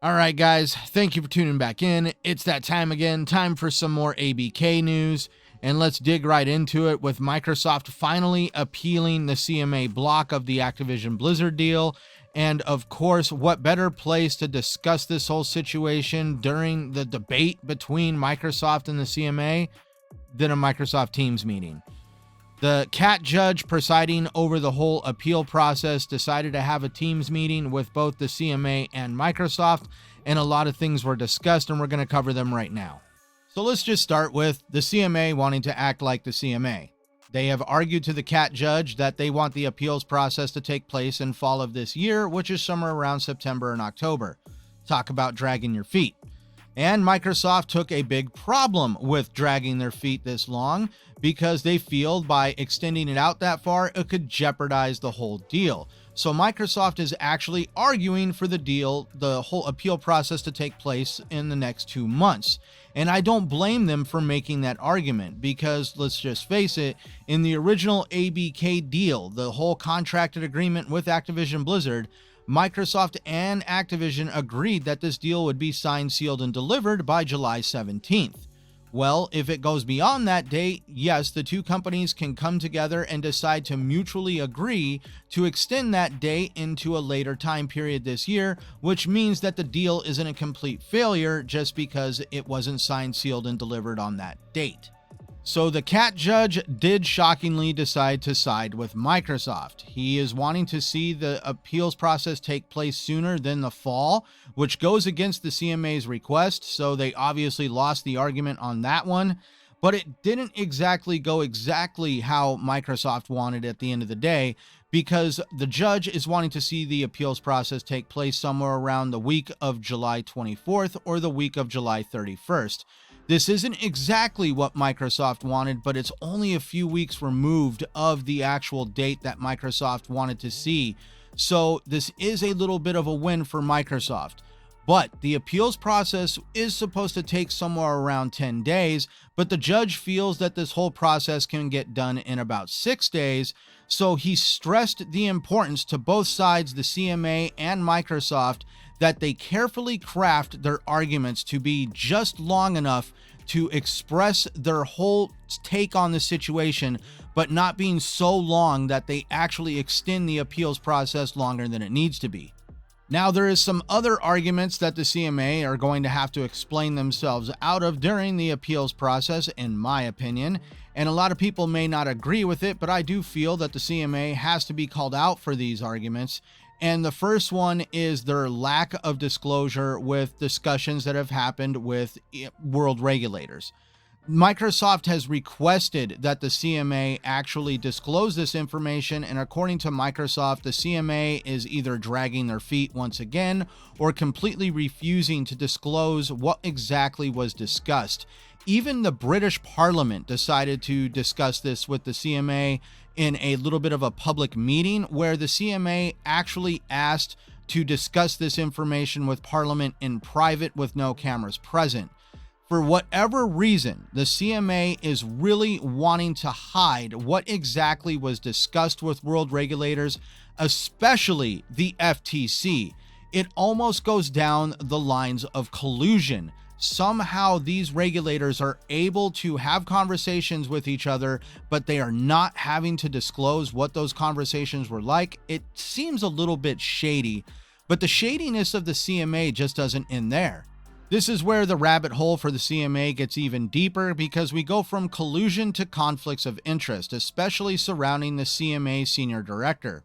All right, guys, thank you for tuning back in. It's that time again, time for some more ABK news, and let's dig right into it with Microsoft finally appealing the CMA block of the Activision Blizzard deal. And of course, what better place to discuss this whole situation during the debate between Microsoft and the CMA than a Microsoft Teams meeting? The CAT judge presiding over the whole appeal process decided to have a Teams meeting with both the CMA and Microsoft, and a lot of things were discussed, and we're going to cover them right now. So let's just start with the CMA wanting to act like the CMA. They have argued to the CAT judge that they want the appeals process to take place in fall of this year, which is somewhere around September and October. Talk about dragging your feet. And Microsoft took a big problem with dragging their feet this long because they feel by extending it out that far, it could jeopardize the whole deal. So Microsoft is actually arguing for the whole appeal process to take place in the next 2 months. And I don't blame them for making that argument because let's just face it, in the original ABK deal, the whole contracted agreement with Activision Blizzard, Microsoft and Activision agreed that this deal would be signed, sealed, and delivered by July 17th. Well, if it goes beyond that date, yes, the two companies can come together and decide to mutually agree to extend that date into a later time period this year, which means that the deal isn't a complete failure just because it wasn't signed, sealed, and delivered on that date. So the CAT judge did shockingly decide to side with Microsoft. He is wanting to see the appeals process take place sooner than the fall, which goes against the CMA's request, so they obviously lost the argument on that one. But it didn't exactly go how Microsoft wanted at the end of the day, because the judge is wanting to see the appeals process take place somewhere around the week of July 24th or the week of July 31st. This isn't exactly what Microsoft wanted, but it's only a few weeks removed of the actual date that Microsoft wanted to see. So this is a little bit of a win for Microsoft. But the appeals process is supposed to take somewhere around 10 days, but the judge feels that this whole process can get done in about 6 days. So he stressed the importance to both sides, the CMA and Microsoft, that they carefully craft their arguments to be just long enough to express their whole take on the situation, but not being so long that they actually extend the appeals process longer than it needs to be. Now, there is some other arguments that the CMA are going to have to explain themselves out of during the appeals process, in my opinion, and a lot of people may not agree with it, but I do feel that the CMA has to be called out for these arguments. And the first one is their lack of disclosure with discussions that have happened with world regulators. Microsoft has requested that the CMA actually disclose this information, and according to Microsoft, the CMA is either dragging their feet once again or completely refusing to disclose what exactly was discussed. Even the British Parliament decided to discuss this with the CMA in a little bit of a public meeting where the CMA actually asked to discuss this information with Parliament in private with no cameras present. For whatever reason, the CMA is really wanting to hide what exactly was discussed with world regulators, especially the FTC. It almost goes down the lines of collusion. Somehow these regulators are able to have conversations with each other, but they are not having to disclose what those conversations were like. It seems a little bit shady, but the shadiness of the CMA just doesn't end there. This is where the rabbit hole for the CMA gets even deeper because we go from collusion to conflicts of interest, especially surrounding the CMA senior director.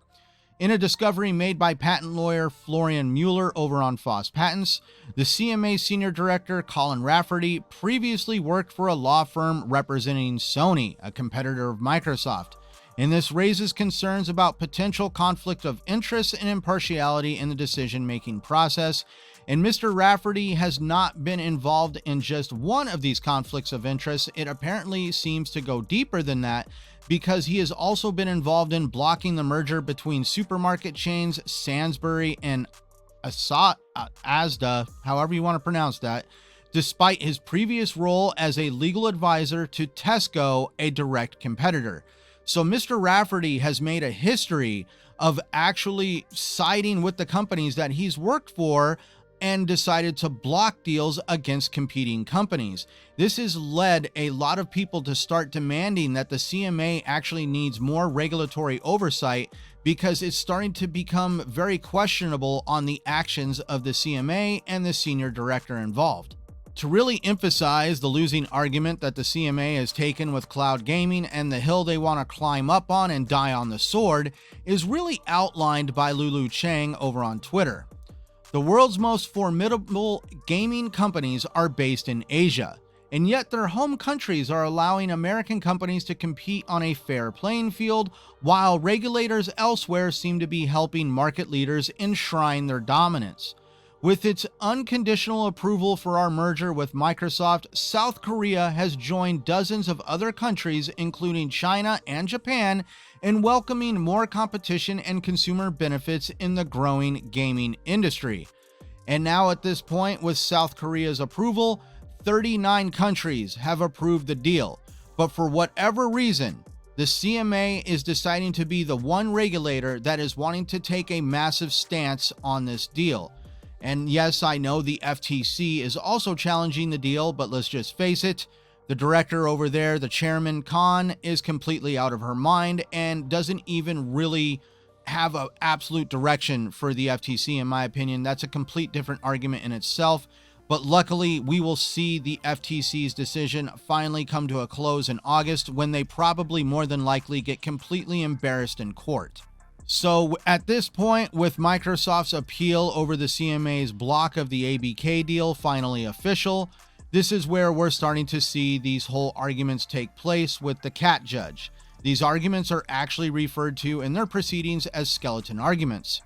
In a discovery made by patent lawyer Florian Mueller over on Foss Patents, the CMA senior director Colin Rafferty previously worked for a law firm representing Sony, a competitor of Microsoft, and this raises concerns about potential conflict of interest and impartiality in the decision-making process. And Mr. Rafferty has not been involved in just one of these conflicts of interest. It apparently seems to go deeper than that because he has also been involved in blocking the merger between supermarket chains Sainsbury and Asda, however you want to pronounce that, despite his previous role as a legal advisor to Tesco, a direct competitor. So Mr. Rafferty has made a history of actually siding with the companies that he's worked for and decided to block deals against competing companies. This has led a lot of people to start demanding that the CMA actually needs more regulatory oversight, because it's starting to become very questionable on the actions of the CMA and the senior director involved. To really emphasize the losing argument that the CMA has taken with cloud gaming and the hill they want to climb up on and die on the sword is really outlined by Lulu Chang over on Twitter. The world's most formidable gaming companies are based in Asia, and yet their home countries are allowing American companies to compete on a fair playing field, while regulators elsewhere seem to be helping market leaders enshrine their dominance. With its unconditional approval for our merger with Microsoft, South Korea has joined dozens of other countries, including China and Japan, in welcoming more competition and consumer benefits in the growing gaming industry. And now at this point, with South Korea's approval, 39 countries have approved the deal. But for whatever reason, the CMA is deciding to be the one regulator that is wanting to take a massive stance on this deal. And yes, I know the FTC is also challenging the deal, but let's just face it, the director over there, the chairman, Khan, is completely out of her mind and doesn't even really have an absolute direction for the FTC, in my opinion. That's a complete different argument in itself. But luckily, we will see the FTC's decision finally come to a close in August, when they probably more than likely get completely embarrassed in court. So at this point, with Microsoft's appeal over the CMA's block of the ABK deal finally official, this is where we're starting to see these whole arguments take place with the cat judge. These arguments are actually referred to in their proceedings as skeleton arguments.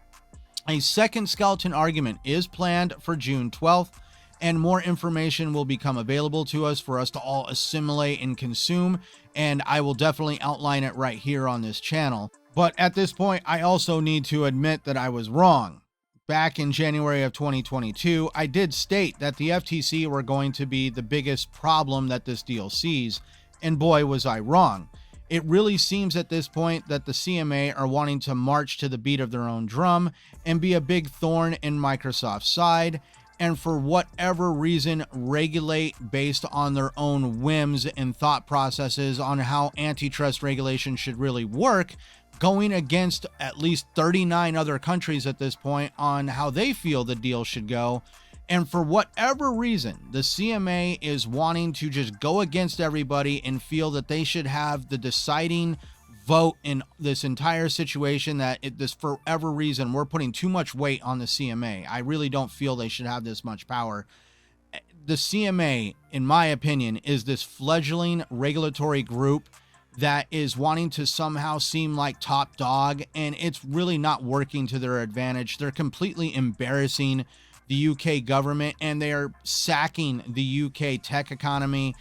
A second skeleton argument is planned for June 12th, and more information will become available to us for us to all assimilate and consume, and I will definitely outline it right here on this channel. But at this point, I also need to admit that I was wrong. Back in January of 2022, I did state that the FTC were going to be the biggest problem that this deal sees, and boy was I wrong. It really seems at this point that the CMA are wanting to march to the beat of their own drum and be a big thorn in Microsoft's side, and for whatever reason regulate based on their own whims and thought processes on how antitrust regulation should really work, going against at least 39 other countries at this point on how they feel the deal should go. And for whatever reason, the CMA is wanting to just go against everybody and feel that they should have the deciding vote in this entire situation, that this for whatever reason we're putting too much weight on the CMA. I really don't feel they should have this much power. The CMA, in my opinion, is this fledgling regulatory group that is wanting to somehow seem like top dog, and it's really not working to their advantage. They're completely embarrassing the UK government, and they are sacking the UK tech economy.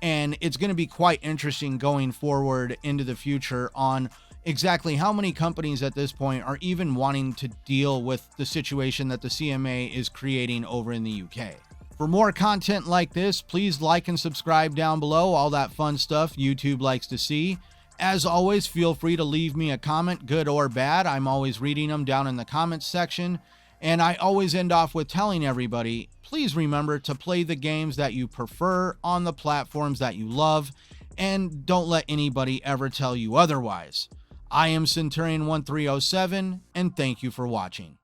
And it's going to be quite interesting going forward into the future on exactly how many companies at this point are even wanting to deal with the situation that the CMA is creating over in the UK. For more content like this, please like and subscribe down below, all that fun stuff YouTube likes to see. As always, feel free to leave me a comment, good or bad. I'm always reading them down in the comments section. And I always end off with telling everybody, please remember to play the games that you prefer on the platforms that you love, and don't let anybody ever tell you otherwise. I am Centurion 1307, and thank you for watching.